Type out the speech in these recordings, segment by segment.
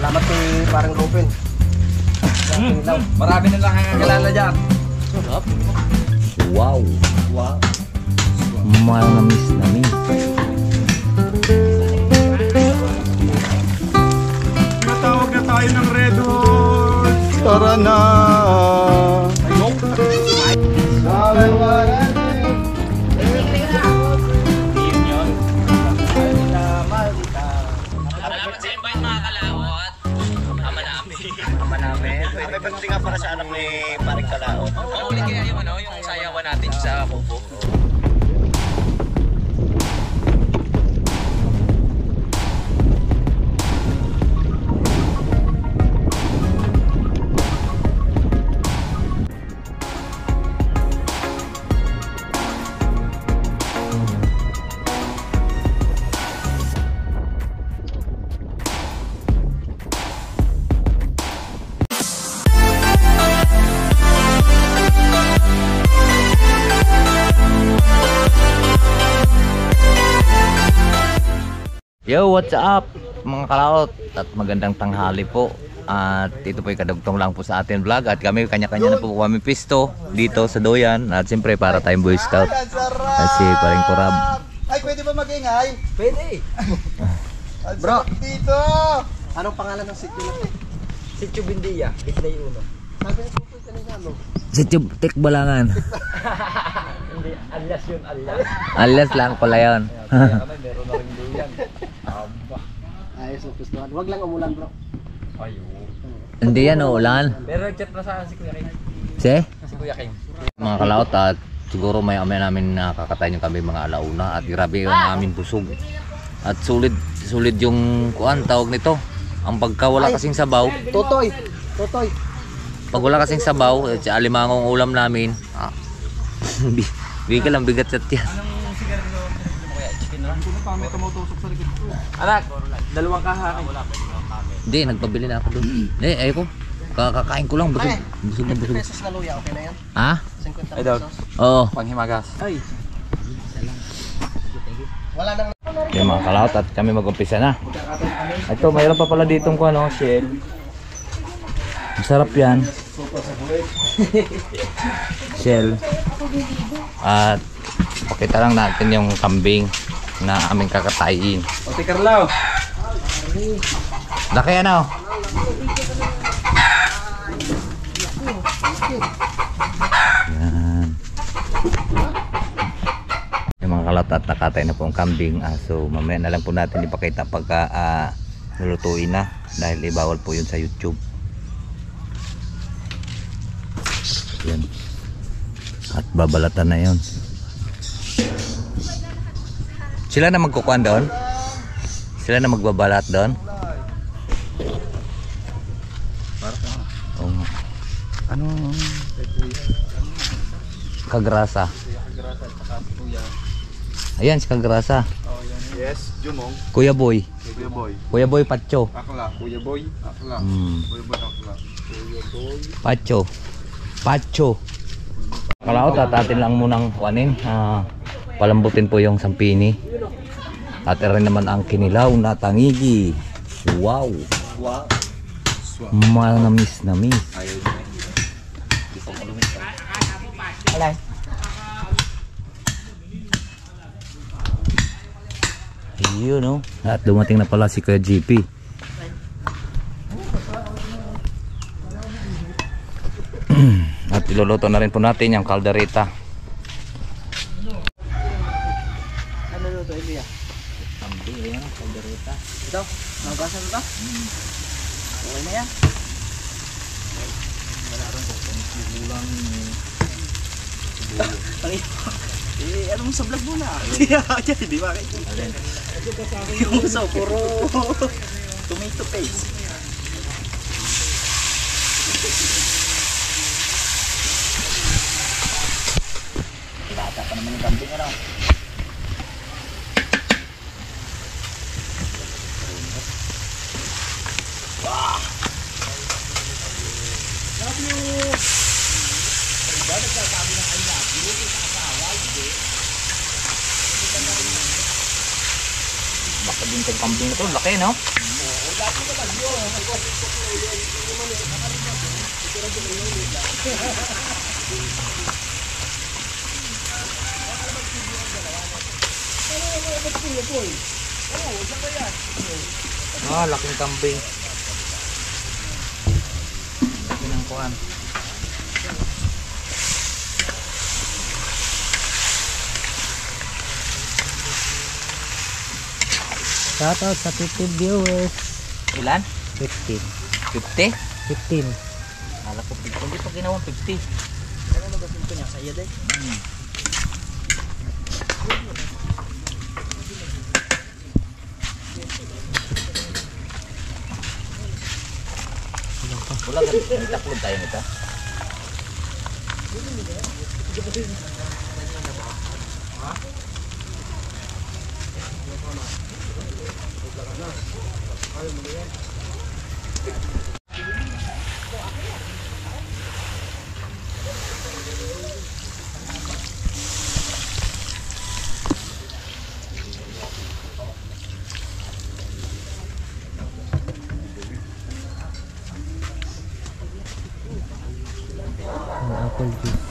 Salamat kay parang Ruben. Marami na lang kakakilala dyan. Wow. Wow. Manamis na miss. Natawag na tayo ng Red Hot. Tara na. Salamat sa invite mga kalaot. Ama namin. May panunti nga para sa anak ni Paring Kalaot. Uli kaya yung yung sayawan natin sa kubo. Yo, what's up mga kalaot at magandang tanghali po. At ito po yung kadugtong lang po sa ating vlog. At kami kanya-kanya na po kami pisto dito sa Doyan. At siyempre para tayong Boy Scout. Kasi paring kurab. Ay, pwede ba mag-ingay? Pwede. Bro, dito. Anong pangalan ng sitio na? Sitio Bindia, Binday Uno. Sabi ko po kanina, no? Si Tik Balangan. Hindi, alias yun, alias. Alias lang pala yun. Meron na rin duyan. Ayos ang pistuhan. Huwag lang umulan, bro. Ayo. Hindi yan ulan. Pero nag-chat na sa akin si Kuya King. Si Kuya King. mga kalaot at siguro may amay namin nakakatayin yung kami mga alauna. At grabe yung aming busog. At sulit yung kuan tawag nito. Ang pagka wala kasing sabaw. Totoy. Totoy. Pag wala kasing sabaw, alimangong ulam namin. Bigil lang bigat sa tiyan. Anong sigarilyo? Kuya, chicken na lang. Kung pa may tumutusok sa likod ko. Anak, dalawang kaha. Hindi, nagpabili na ako doon. Ayoko. Kakakain ko lang. Busog na busog. Pesos na luya, okay na yan? Ha? 50 Ay, daw. pesos. Oo. Panghimagas. Ay. Wala nang... Yung mga kalaot at kami mag-umpisa na. Ito, mayroon pa pala ditong ko ano, shell. Masarap yan. Shell. At pakita lang natin yung kambing na aming kakatayin. O, si Carlo. Laki ano? Yan. Yung mga kalat at nakatay na po ang kambing. So mamaya na lang po natin ipakita pagka lulutuin na. Dahil ibawal po yun sa YouTube. Yan. At babalatan na yun. Sila na magkukuhan doon? Sila na magbabalat doon? Oo nga. Ano? Kagrasa. Ayan si Kagrasa. Yes, Jumong. Kuya Boy. Kuya Boy. Kuya Boy Pacho. Akla. Kuya Boy. Akla. Kuya Boy. Akla. Kuya Boy. Pacho. Pacho. Kalaot at atin lang munang kuanin. Palambutin po yung sampini. At rin naman ang kinilaw na tangigi. Wow. Wow. Manamis na miss. Alay. Yun no. At dumating na pala si Kuya GP. At iluluto na rin po natin yung kaldereta. Ano luto, Elia? Kambing, ayan ang kaldereta. Ito, magasan ito? Okay na yan. Ano mo sa vlog muna? Di ba? Yung uso, puro tomato paste. Bata pa naman yung kambing, ano? Wow! Love you! Nagsasabi ng I love you sa asawa, hindi. Baka din itong kambing na ito, laki no? Oo, Ah, laking kambing. Laki ng kuhan. Shoutout sa 15 viewers. Ilan? 15. 50? 15. Kala ko 50. Hindi pa ginawa 50. Wala ka. May taklog tayo nito. Apple juice.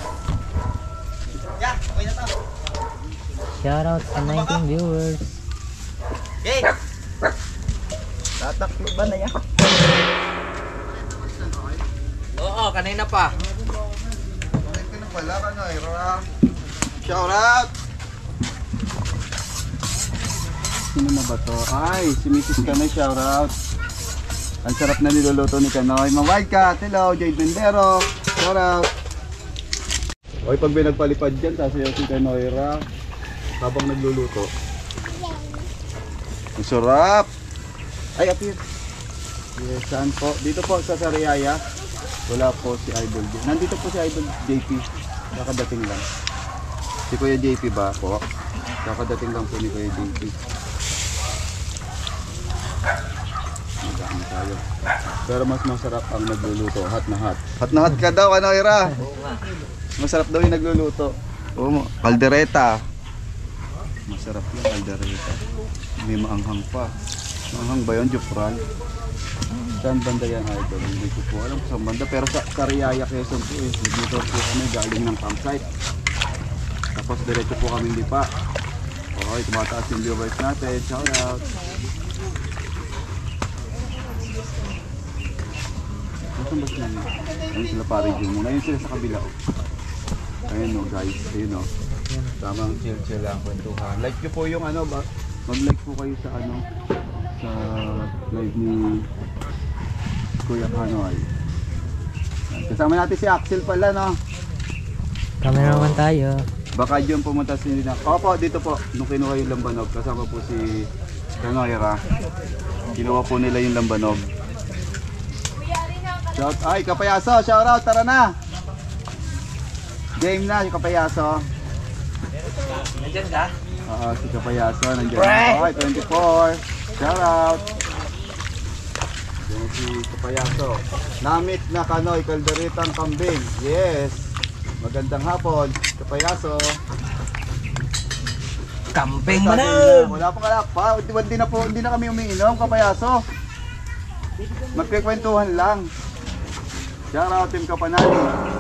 Shoutout sa 19 viewers. Okay. Tataklo ba na yan? Oo, kanina pa. Wala ka na, Ira. Shout out! Sino na ba to? Ay, si Mrs. Kanoy, shout out. Ang sarap na niluluto ni Kanoy. Ma-wildcat, hello, Jade Mendero. Shout out. Oy, pag may nagpalipad dyan, sasayaw si Kanoy, Ira. Habang nagluluto. Ang sarap! Ay, apir. Yes, saan po? Dito po sa Sariaya. Wala po si Idol. Nandito po si Idol JP. Kakadating lang. Si Kuya JP ba po? Kakadating lang po ni Kuya JP. Magkano tayo. Pero mas masarap ang nagluluto. Hot na hot. Hot na hot ka daw, ano, Ira? Masarap daw yung nagluluto. Oo, kaldereta. Masarap yung kaldereta. May maanghang pa. Maanghang ba yun, Jufran? Saan banda yan, Idol? Hindi ko po alam kung saan banda. Pero sa Sariaya, Quezon po eh. Nag-motor po kami galing ng campsite. Tapos diretso po kami lipa. Okay, tumataas yung viewers natin. Shout out! Nasaan ba sila? Ayun sila pare Jumon. Ayun sila sa kabila. Ayun o guys. Ayun o. Tamang chill lang kwentuhan. Like nyo po yung ano ba? Mag-like po kayo sa ano. Sa live ni Kuya Kanoy. Kasama natin si Axel pala, no? Cameraman tayo. Baka dyan pumunta si Nina. Opo, dito po. Nung kinuha yung lambanog, kasama po si Kanoyra. Kinuha po nila yung lambanog. Shout, ay, Kapayaso, shout out, tara na! Game na, yung Kapayaso. Nandiyan ka? Oo, si Kapayaso, nandiyan na. Okay, 24. Shout out! Yan si Kapayaso. Namit na Kanoy, kalderitang kambing. Yes! Magandang hapon, Kapayaso. Kambing Sabi manang! niya, wala pa kalak pa. Hindi na kami umiinom, Kapayaso. Magkikwentuhan lang. Shout out Team Kapanani.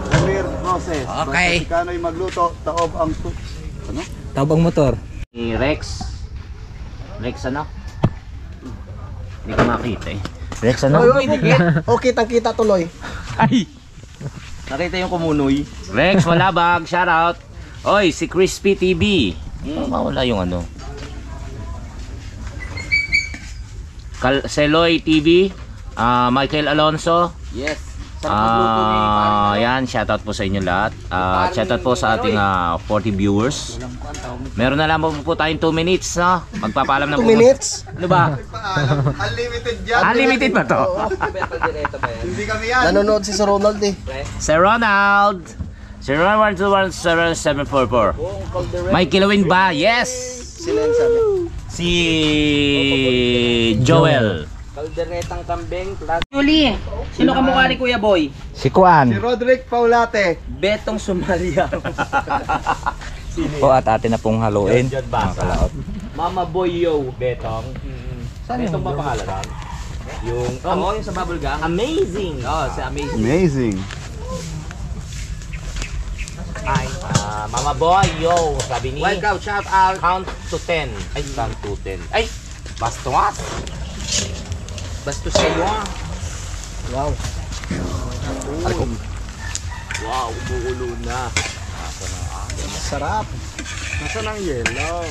Camir Process. Okay. Basta si Kanoy magluto, taob ang ano? Tabang motor. Ni Rex. Rex ano? Hindi ko makita eh. Rex ano? Okay, kita tuloy. Ay! Nakita yung kumunoy. Rex, Malabag, shout out. Oy, si Crispy TV. Mawala yung ano. Seloy TV. Michael Alonso. Yes. Yan, shoutout po sa inyo lahat. Shoutout po sa ating 40 viewers. Meron na lang po tayong 2 minutes, no? Magpapaalam na po. 2 minutes? Ano ba? Unlimited yan. Unlimited ba to? Hindi kami yan. Nanonood si Sir Ronald eh. Sir Ronald. Sir Ronald 1217744. May kilawin ba? Yes! Sila yung sabi. Si Joel. Kalderetang kambing plus Julie. Sino kamukha ni Kuya Boy? Si Kuan. Si Roderick Paulate. Betong Somalia. Po at atin na pong haluin. Mga kalaot. Mama Boy Yo. Betong. Betong ba pangalan? Yung, yung sa bubble gum. Amazing! Sa amazing. Amazing. Ay, Mama Boy, yo! Sabi ni... Welcome, shout out! Count to 10. Ay, count to 10. Ay! Basto nga! Basto sa'yo ah! Wow. Wow, umuulo na. Sarap. Nasaan ang yellow?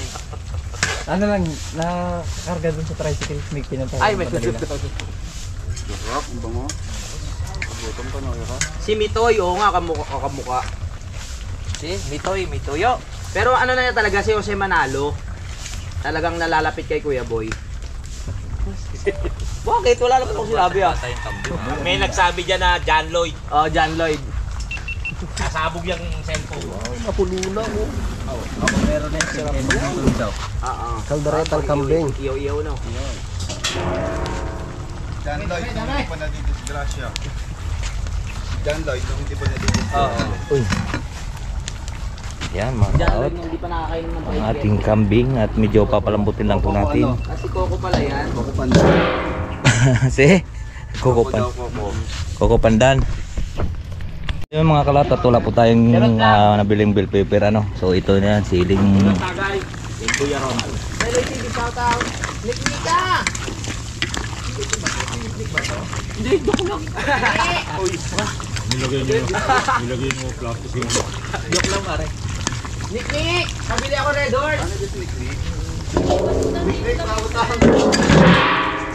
Ano lang, nakarga dun sa tricycle, may pinantay. Ay, may Sarap, ang bango. Gutom ka na, ka? Si Mitoy, oo nga, kamuka. Si Mitoy, Mitoyo. Pero ano na yan talaga, si Jose Manalo, talagang nalalapit kay Kuya Boy. Bakit? Wala naman akong sinabi ah. May nagsabi dyan na John Lloyd. Oh, John Lloyd. Nasabog yung cellphone. Napulula mo. Meron na yung daw. Kalderetang kambing. Iyaw-iyaw no. John Lloyd, nung hindi pa nadidisgrasya. John Lloyd, nung hindi pa nadidisgrasya. Oo. Uy. Yan mga John kalaot. Lloyd nung hindi pa nakakainom ng Ang ating kambing at medyo papalambutin lang po natin. Kasi Coco pala yan. Coco Pandan. Si Coco Pandan. Yung mga kalat at wala po tayong nabiling bill paper ano. So ito na yan, siling Tagay. Yung Kuya Ronald. Hello, TV shout out. Niknika! Hindi, joke lang. Nilagay mo plastic yung... Joke lang pare. Niknik! Pabili ako Red Horse! Ano yung sneak? Sneak, pautang.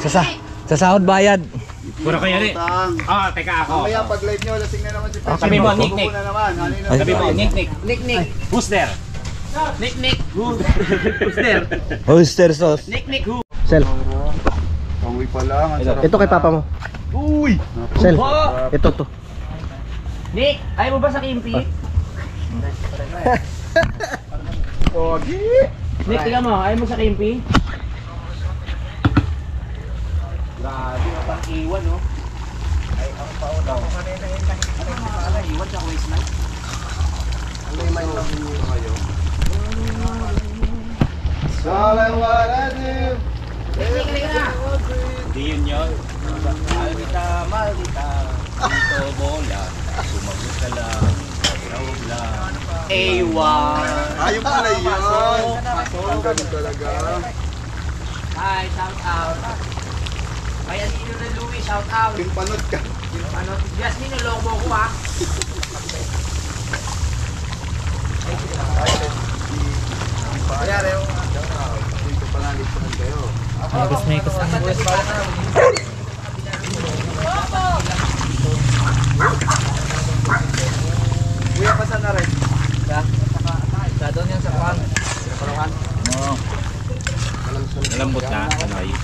sa sahod bayad. Pura kaya rin. Pautang. Teka ako. Mamaya pag live nyo, lasing na naman si Pepsi. Sabi mo, Nick-Nick. Buko na naman. Halina Ay, Sabi mo, Nick-Nick. Niknik! Who's there? Niknik! Who's there? Oyster sauce. Niknik who? Sel, Pangoy pa lang. Ang sarap ito kay na. papa mo. Uy! Sel, Oh! ito to. Nick! Ayaw mo ba sa kimpi? Pogi! Nick, tingnan mo. Ayaw mo sa kimpi? Grabe, pang iwan, no? Iwan sa waistline. Salamualaikum. Niknik, halika na! Hindi yun yun. Mahal kita. Dito bola. Sumagot ka lang. Tawag lang. Ewan! Ayun pala yun. Ang galing talaga. Hi, shout out! Kay Alino na Louie, shout out! Pimpanot ka. Ano, Jasmine, naloko mo ko ha! Payari. Dito pala lipunan kayo. Kuya, pasan na rin. Sa doon yan sa kwan. Sa parawan. Malambot na. Ano yun?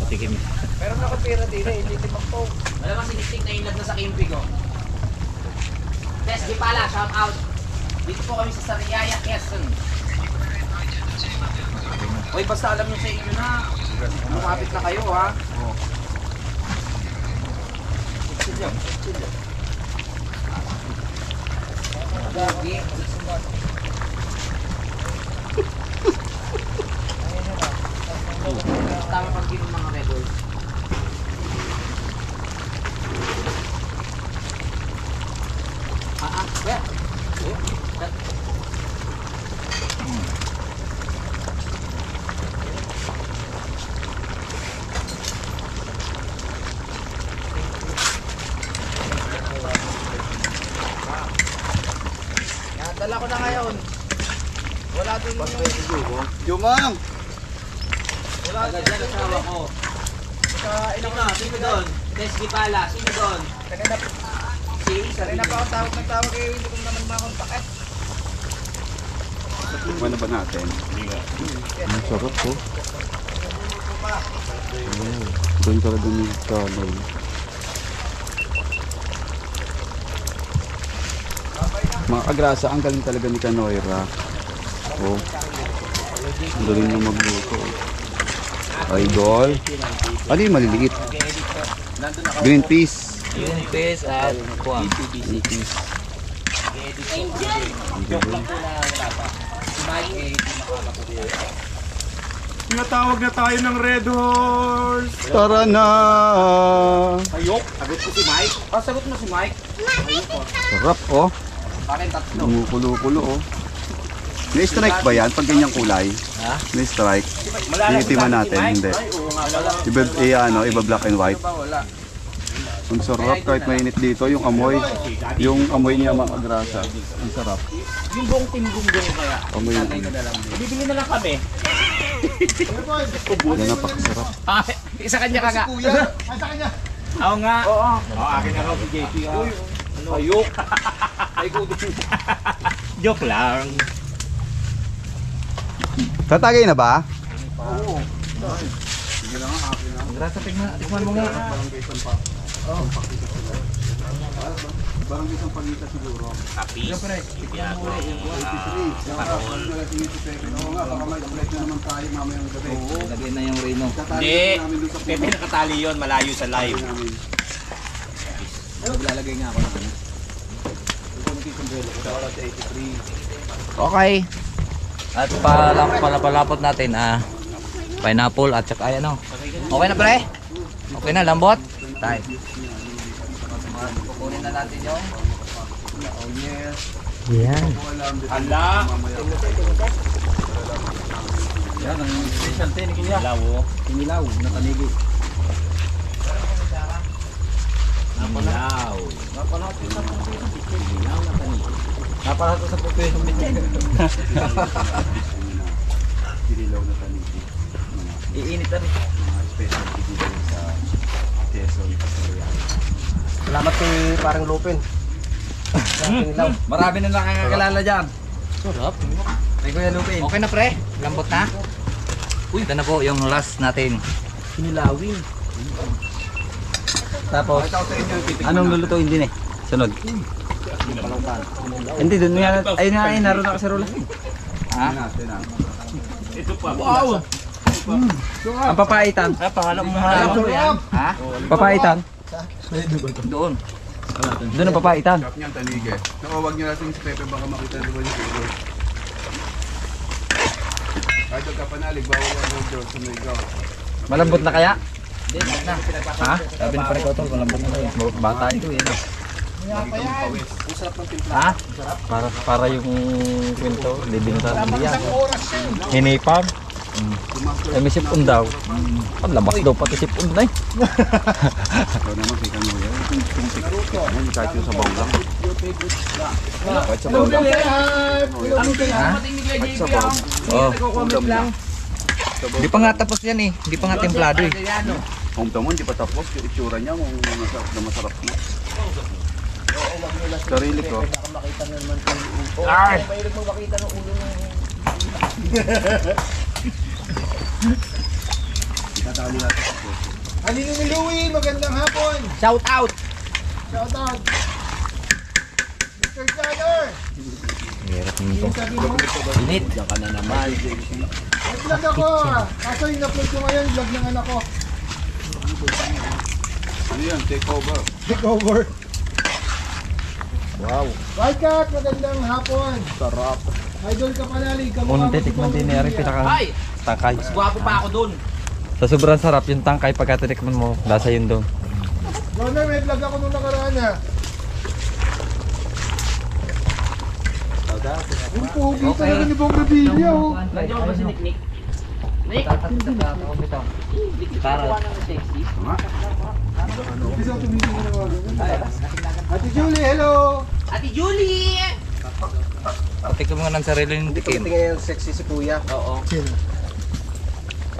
Patikim. Meron ako pera din eh, hindi timang po. Wala bang sinistik na inlad na sa kimpi ko? Tess, di pala, shout out! Dito po kami sa Sariaya, Quezon. Uy, basta alam nyo sa inyo na. Lumapit na kayo ha. Gagi. Tama pag ginom mga Red Horse. Where? Dala ko na ngayon. Wala dun yung... Jumang! Wala dun yung asawa ko. Sino doon? Tess Gipala, sino doon? Si Sarina pa ako tawag eh, hindi ko naman makontak. Ano ba natin? Ang sarap po. Doon talaga ni Kaloy. Mga kagrasa, ang galing talaga ni Kanoyra. Oh. Ang galing na magluto. Idol. Ano yung maliliit? Green peas. Yung fish at kuwang. Green peas. Tinatawag na tayo ng Red Horse. Tara na. Ayok. Sagot ko si Mike. Sagot mo si Mike. Ayok ko. Sarap oh. Akin tatlo. Kumukulo-kulo oh. May strike ba yan pag ganyang kulay? Ha? May strike. Malalagot Tinitiman si natin, Mike. hindi. Ay, oo nga pala. Iba black and white. Wala. Ang sarap kahit mainit dito, yung amoy niya makagrasa. Ang sarap. Yung buong tinggong kaya. Amoy yung Bibili na lang kami. yan napakasarap. Isa kanya kaga. Ay, sa kanya. Oo nga. Oo. Akin na raw si JP. Ano? Ayok. Ay, kutin. Joke lang. Tatagay na ba? Grasa, tikman mo nga. Barang isang pagita siguro. Kapis. Oo nga, baka may flight na naman tayo mamayang gabi. Lagyan na yung Reno. Hindi. Pepe nakatali yun. Malayo sa live. Lalagay nga ako ng ano. Okay. At palapot natin pineapple at saka ano. Okay na pre? Okay na, lambot? Tay. Kukunin na natin yung yan. Ala. Yan, ang specialty ni Kuya. Alaw. Kinilaw na tanigi. Alaw. Napalato sa puto yung bitin. Kinilaw na tanigi. Iinit na rin. Mga specialty dito sa Quezon. Salamat kay parang Lupin. Marami na nakakakilala dyan. Sarap. May Kuya Lupin. Okay na pre? Lambot na? Uy, ito na po yung last natin. Kinilawin. Tapos, anong lulutuin din eh? Sunod. Hindi, doon nga. Ayun nga, naroon na kasarola. Ha? Ito pa. Wow! Ang papaitan. Pangalan mo yan. Ha? Papaitan. Doon. Doon ang papaitan. Shop niyan tanigi. Naku, wag niyo natin si Pepe baka makita naman yung video. Kahit panalig, bawal ang video sa may ikaw. Malambot na kaya? Ha? Sabi ni pare ko tol, malambot na kaya. Bata ito eh. No? Ha? Para yung kwento, hindi binutan ng liya. Hinipam. May sipon daw. Ang labas daw pati sipon na eh. Ikaw naman, kita mo yan. Yan, kahit yung sabaw lang. Kahit sabaw lang. Kahit sabaw. Oh. Hindi pa nga tapos yan eh. Hindi pa nga templado eh. Home mo, hindi pa tapos. Yung itsura niya, masarap na masarap na. Sarili ko. Ay! Itatali natin sa puso. Halino ni Louie, magandang hapon. Shout out! Shout out. Mr. Connor. Hirap nito. Sabi mo, Init. vlog ako ah. Kaso yung upload ko ngayon, vlog ng anak ko. Ano yan? Take over. Take over. Wow. Wildcat, magandang hapon. Sarap. Idol ka panalig. Unang titikman din ni Ari, pinaka Ay! tangkay. Mas gwapo pa ako dun. Sa sobrang sarap yung tangkay pagka tinikman mo, lasa yun doon. Donor, may vlog ako nung nakaraan ah. Yung pogi talaga ni Bong Revilla oh. Nandiyan ba si Nick Nick? Nick! Para. Isa tumitin ko na mga Ate Julie, hello. Ate Julie! Pati ko mga ng sarili ng tikim. Tingnan yung sexy si Kuya. Oo.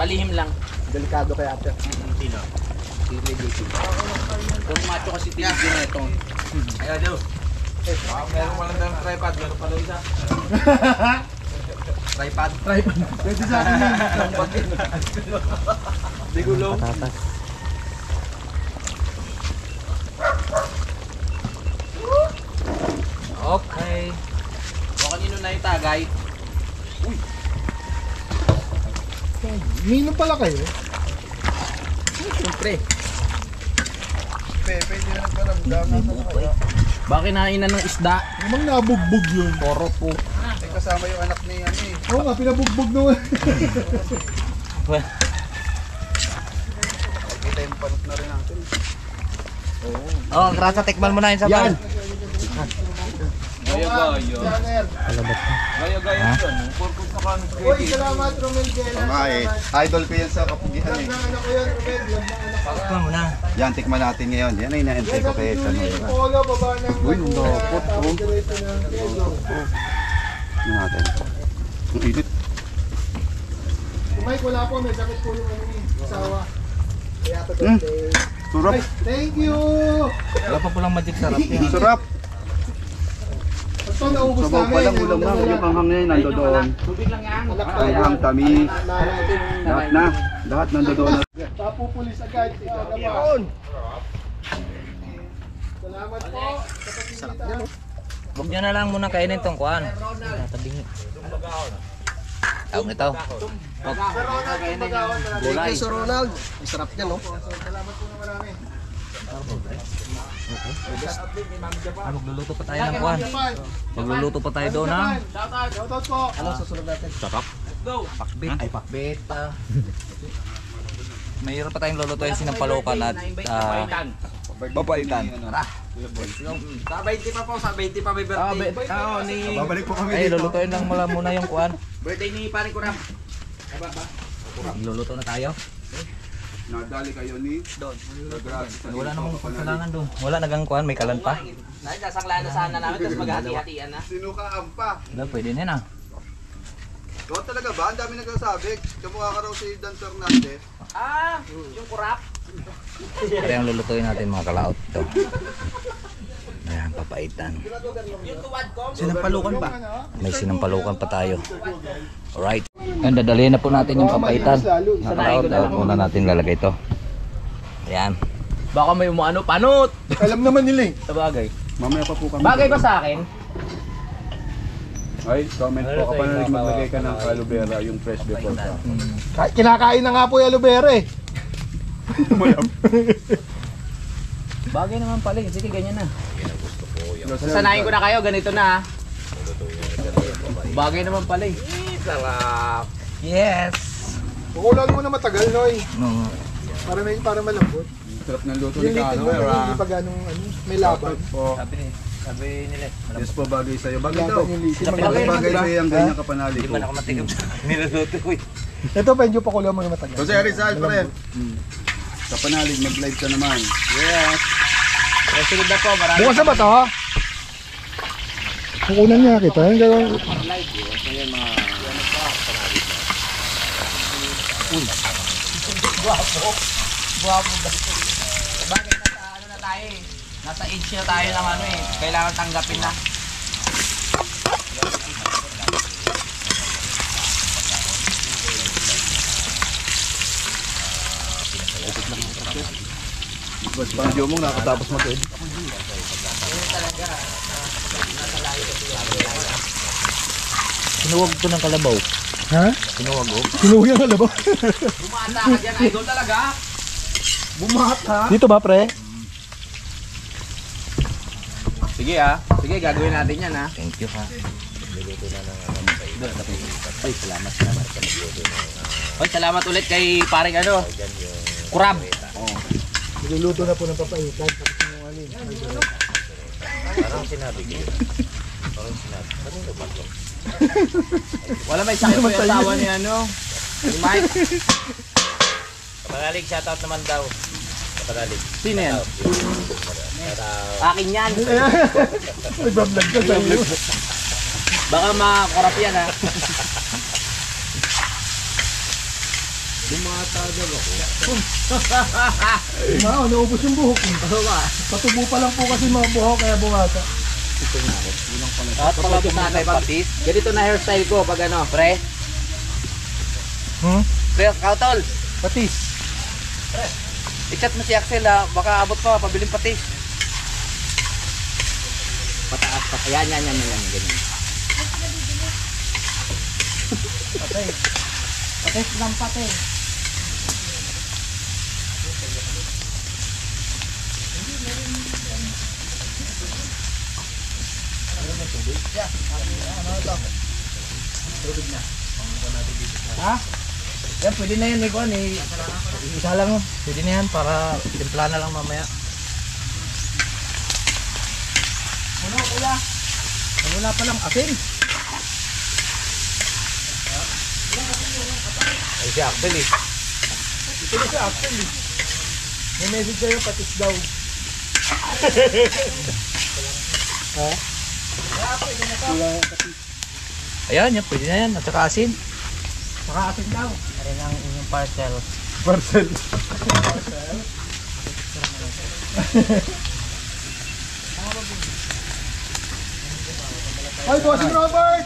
Palihim lang. Delikado kay ate. Sino? Kung macho kasi tinigin na ito. Ayaw, Joe. Meron walang ng tripod. Meron pala isa. Tripod. Pwede sa akin yun. Di gulong. Patatas. Okay. O kanino na yung tagay? Minum pala kayo? Siyempre. Pepe, hindi na nagparamdam. Baka kinainan ng isda. Namang nabugbog yun. Toro po. Eh, kasama yung anak ni ano eh. Oo nga, pinabugbog naman. Oh, ang grasa, tikman mo na yun sa Yan. Gaya-gaya. Gaya-gaya yun. Yung purpose na kami sa Uy, salamat Romel Gela. Tama eh. Idol ko yan sa kapugihan eh. Anak ko yan, Romel. Tikman mo na. Yan, tikman natin ngayon. Yan ay inaantay ko kay Kanoira. Polo, baba ng... Uy, ang dapot, oh. Diretso ng Quezon. Ano natin? Ang init. Mike, wala po. May sakit po yung ano ni asawa. Kaya pa Hmm. Sarap. Thank you! Wala pa pulang magic sarap yan. Sarap. Ito, naubos Sabaw pa lang, ulam na. Yung hanghang na yun, nando doon. Hanghang, tamis. Lahat na. Lahat nando doon. Papupulis agad. Yun! Salamat po. Sarap yan. Huwag nyo na lang muna kainin tong kuhan. Tatabingi. Tawag nito. Gulay. Sir Ronald. Sarap yan, no? Salamat po na marami. Magluluto pa tayo ng kuhan. Magluluto pa tayo doon ha. Shoutout po. Ano susunod natin? Pakbit. Ay, pakbit. Mayroon pa tayong lulutuin sinampalukan at babaitan. Tara. Sa 20 pa po, sa 20 pa may birthday. Babalik po kami Ay, dito. lulutuin lang muna yung kuhan. Birthday ni Paring Kuram. Luluto na tayo. Nadali kayo ni Don. Wala namang kailangan doon. Wala nagang kuhan, may kalan pa. Nasanglaan na sana namin, tapos maghati-hatian na. Sinukaan pa. Wala, pwede na yun ah. Ikaw talaga ba? Ang dami nagsasabi. Kamukha ka raw si Dan Fernandez. Ah, yung kurap. Ito yung lulutuin natin mga kalaot. Ito. Ayan, papaitan. Yung tuwad ko. Sinampalukan ba? May sinampalukan pa tayo. Alright. Ayan, dadalhin na po natin yung papaitan. Mga kalaot, una natin lalagay ito. Ayan. Baka may umano, panot! Alam naman nila eh. Sa bagay. Mamaya pa po kami. Bagay ba sa akin? Ay, comment po ka pa na maglagay ka ng aloe vera, yung fresh before pa. Kinakain na nga po yung aloe vera eh. Bagay naman pala, sige ganyan na. Sasanayin ko na kayo, ganito na. Bagay naman pala eh. Sarap. Yes! Kukulan mo na matagal, Noy. No. Para malambot. Sarap ng luto Yung ni litin mo, Kanoira. hindi pa ganong may laban. Po. Sabi nila. Yes po, bagay sa'yo. Bagay daw. Laban yung litin. Bagay sa'yo ang ganyan kapanali Hindi ko. pa na ako matigam sa niluluto ko eh. Ito, medyo pakulan mo na matagal. Jose Rizal, pre. Kapanalig, mag-live ka naman. Yes. Sunod na po, marami. Bukas na ba ito, ha? Kukunan niya kita. Yung gawin. Bagay na sa ano na tayo eh. Nasa age na tayo ng ano eh. Kailangan tanggapin na. Parang Diyo mong nakatapos mag-edit. Sinuwag ko ng kalabaw. Ha? Sinuwag ko. Sinuwi ang alam ba? Bumata ka dyan, idol talaga. Bumata. Dito ba, pre? Sige ah. Sige, gagawin natin yan ah. Thank you ha. Hoy, salamat ulit kay paring ano. Kurab. Niluluto na po ng papaitan. Wala may sakit po yung asawa ni ano. Ni Mike. Kapagalig, shoutout naman daw. Kapagalig. Sino yan? Akin yan. Nagbablog ka sa iyo. Baka makorap yan ha. Mao, naubos yung buhok. Patubo pa lang po kasi mga buhok kaya bumata. At pala po natin patis. Ganito na hairstyle ko pag ano, pre. Pre, kautol. Patis. I-chat mo si Axel ha. Baka abot pa, pabiling patis. Pataas pa. Ayan, ganyan. Patis lang patis. Yan, pwede na yan, Ikuan. Isa lang, pwede na yan para timpla na lang mamaya. Ano, kuya? Wala pa lang asin. Ay, si Axel eh. Ito na si Axel eh. May message sa'yo, patis daw. Ha? Ayan, yan, pwede na yan. At saka asin. Saka asin daw. Rin ang inyong parcel. Parcel. Ay, Bossing Robert!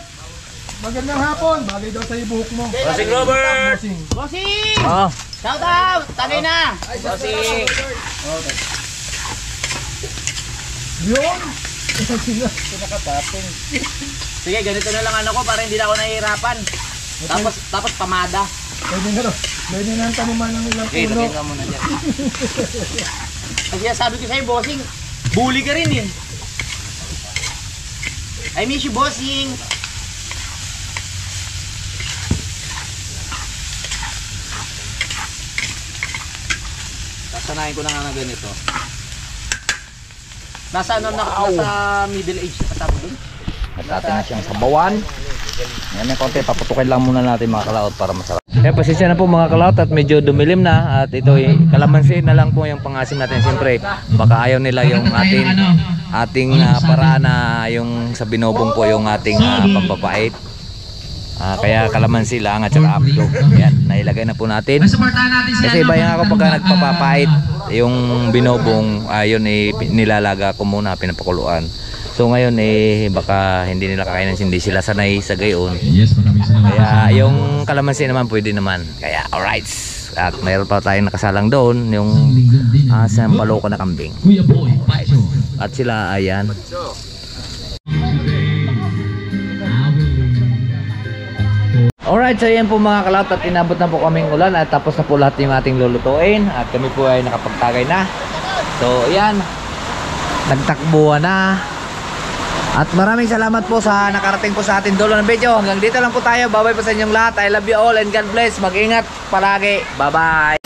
Magandang hapon. Bagay daw sa buhok mo. Bossing Robert! Bossing. Bossing! Oh, Shout out! Tagay na! bossing! Yun! Sige, ganito na lang ano ko para hindi na ako nahihirapan. Tapos pamada. Pwede na rin. Pwede na ang taniman ng ilang Okay, puno. lagyan ka muna dyan. Kasi sabi ko sa'yo, bossing, bully ka rin yun. I miss you, bossing. Sasanayin ko na nga na ganito. Nasa middle age na kasama dun? At atin na siyang sabawan. Yan yung konti, paputukin lang muna natin mga kalaot para masarap. Kaya pasensya na po mga kalaot at medyo dumilim na. At ito kalamansi na lang po yung pangasim natin. Siyempre baka ayaw nila yung ating paraan na yung sa binobong po yung ating pampapait. Kaya kalamansi lang at saka apdo. Yan, nailagay na po natin. Kasi iba yung ako pagka nagpapapait yung binobong, yun nilalaga ko muna, pinapakuluan. So ngayon baka hindi nila kakainin, hindi sila sanay sa gayon. Kaya yung kalamansi naman pwede naman. Kaya alright. At mayroon pa tayong nakasalang doon yung sampaloko na kambing. Alright. At sila ayan. Alright, so yan po mga kalaot at inabot na po kaming ulan at tapos na po lahat yung ating lulutuin at kami po ay nakapagtagay na. So ayan, nagtakbuhan na. At maraming salamat po sa nakarating po sa ating dulo ng video. Hanggang dito lang po tayo. Bye bye po sa inyong lahat. I love you all and God bless. Mag-ingat palagi. Bye bye.